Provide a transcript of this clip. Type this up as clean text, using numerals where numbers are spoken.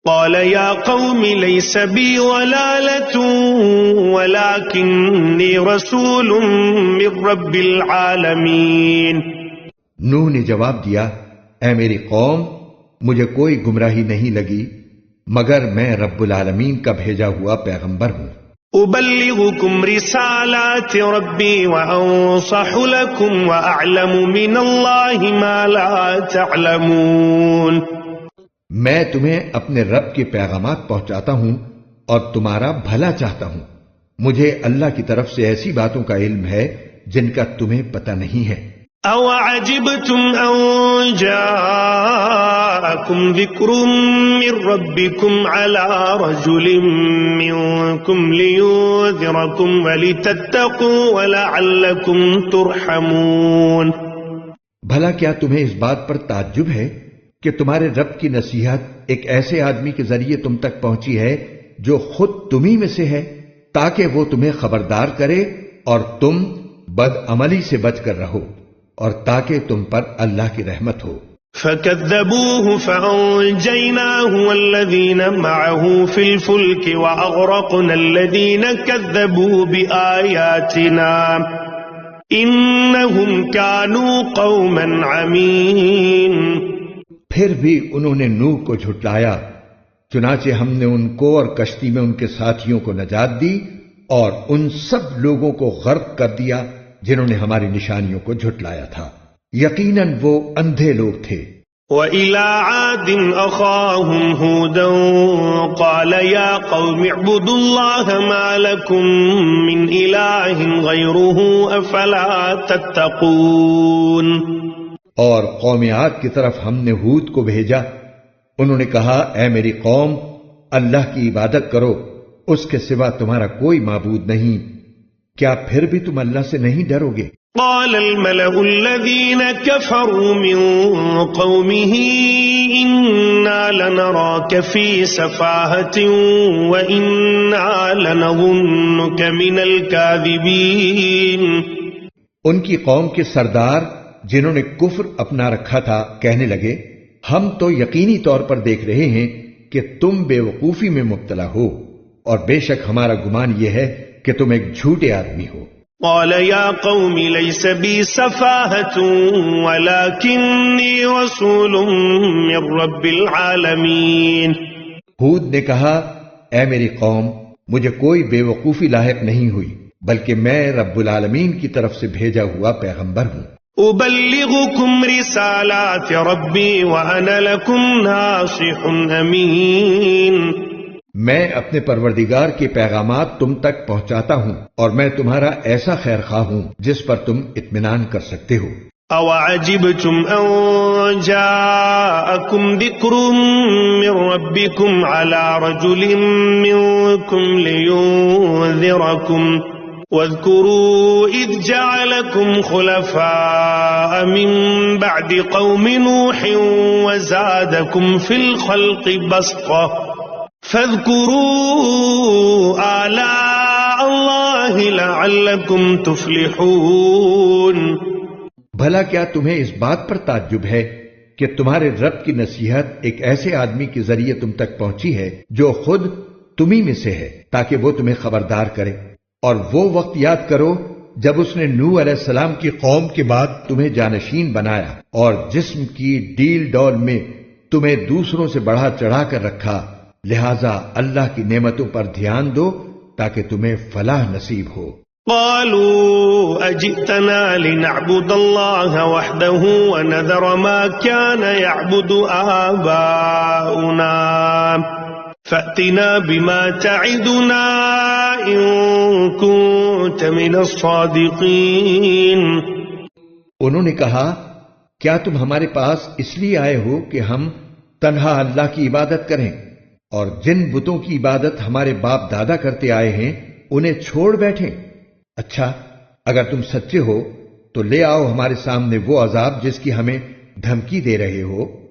قال يا قوم ليس بي ضلالة ولكني رسول من رب العالمين۔ نوح نے جواب دیا، اے میری قوم، مجھے کوئی گمراہی نہیں لگی مگر میں رب العالمین کا بھیجا ہوا پیغمبر ہوں۔ أبلغكم رسالات ربي وأنصح لكم وأعلم من الله ما لا تعلمون۔ میں تمہیں اپنے رب کے پیغامات پہنچاتا ہوں اور تمہارا بھلا چاہتا ہوں، مجھے اللہ کی طرف سے ایسی باتوں کا علم ہے جن کا تمہیں پتہ نہیں ہے۔ أَوَعَجِبْتُمْ أَنْ جَاءَكُمْ ذِكْرٌ مِّن رَبِّكُمْ عَلَى رَجُلٍ مِّنكُمْ لِيُنذِرَكُمْ وَلِتَتَّقُوا وَلَعَلَّكُمْ تُرْحَمُونَ۔ بھلا کیا تمہیں اس بات پر تعجب ہے کہ تمہارے رب کی نصیحت ایک ایسے آدمی کے ذریعے تم تک پہنچی ہے جو خود تمہیں میں سے ہے، تاکہ وہ تمہیں خبردار کرے اور تم بد عملی سے بچ کر رہو اور تاکہ تم پر اللہ کی رحمت ہو۔ فَكَذَّبُوهُ فَأَنْجَيْنَاهُ وَالَّذِينَ مَعَهُ فِي الْفُلْكِ وَأَغْرَقْنَا الَّذِينَ كَذَّبُوا بِآيَاتِنَا إِنَّهُمْ كَانُوا قَوْمًا عَمِينَ۔ پھر بھی انہوں نے نوح کو جھٹلایا، چنانچہ ہم نے ان کو اور کشتی میں ان کے ساتھیوں کو نجات دی اور ان سب لوگوں کو غرق کر دیا جنہوں نے ہماری نشانیوں کو جھٹلایا تھا، یقیناً وہ اندھے لوگ تھے۔ وَإِلَىٰ عَادٍ أَخَاهُمْ هُودًا قَالَ يَا قَوْمِ اعْبُدُوا اللَّهَ مَا لَكُم مِّنْ إِلَٰهٍ غَيْرُهُ أَفَلَا تَتَّقُونَ۔ اور قوم عاد کی طرف ہم نے ہود کو بھیجا، انہوں نے کہا، اے میری قوم، اللہ کی عبادت کرو، اس کے سوا تمہارا کوئی معبود نہیں، کیا پھر بھی تم اللہ سے نہیں ڈرو گے؟ قال الملأ الذين كفروا من قومه إنا لنراك في سفاهة وإنا لنظنك من الكاذبين۔ ان کی قوم کے سردار جنہوں نے کفر اپنا رکھا تھا کہنے لگے، ہم تو یقینی طور پر دیکھ رہے ہیں کہ تم بے وقوفی میں مبتلا ہو، اور بے شک ہمارا گمان یہ ہے کہ تم ایک جھوٹے آدمی ہو۔ قال يا قوم ليس بي سفاهة ولكني رسول من رب العالمين۔ ہود نے کہا، اے میری قوم، مجھے کوئی بے وقوفی لاحق نہیں ہوئی، بلکہ میں رب العالمین کی طرف سے بھیجا ہوا پیغمبر ہوں۔ أبلغكم رسالات ربي وأنا لكم ناصح أمين۔ میں اپنے پروردگار کے پیغامات تم تک پہنچاتا ہوں اور میں تمہارا ایسا خیر خواہ ہوں جس پر تم اطمینان کر سکتے ہو۔ أَوَعَجِبْتُمْ أَنْ جَاءَكُمْ ذِكْرٌ مِّن رَبِّكُمْ عَلَى رَجُلٍ مِّنكُمْ لِيُنذِرَكُمْ وَاذْكُرُوا إِذْ جَعَلَكُمْ خُلَفَاءَ مِن بَعْدِ قَوْمِ نُوحٍ وَزَادَكُمْ فِي الْخَلْقِ بَسْطَةً فَاذْكُرُوا آلَاءَ اللَّهِ لَعَلَّكُمْ تُفْلِحُونَ۔ بھلا کیا تمہیں اس بات پر تعجب ہے کہ تمہارے رب کی نصیحت ایک ایسے آدمی کے ذریعے تم تک پہنچی ہے جو خود تمہیں میں سے ہے، تاکہ وہ تمہیں خبردار کرے؟ اور وہ وقت یاد کرو جب اس نے نوح علیہ السلام کی قوم کے بعد تمہیں جانشین بنایا اور جسم کی ڈیل ڈول میں تمہیں دوسروں سے بڑھا چڑھا کر رکھا، لہذا اللہ کی نعمتوں پر دھیان دو تاکہ تمہیں فلاح نصیب ہو۔ قالوا أجئتنا لنعبد الله وحده ونذر ما كان يعبد آباؤنا فأتنا بما تعدنا إن كنت من الصادقين۔ انہوں نے کہا، کیا تم ہمارے پاس اس لیے آئے ہو کہ ہم تنہا اللہ کی عبادت کریں اور جن بتوں کی عبادت ہمارے باپ دادا کرتے آئے ہیں انہیں چھوڑ بیٹھیں؟ اچھا، اگر تم سچے ہو تو لے آؤ ہمارے سامنے وہ عذاب جس کی ہمیں دھمکی دے رہے ہو۔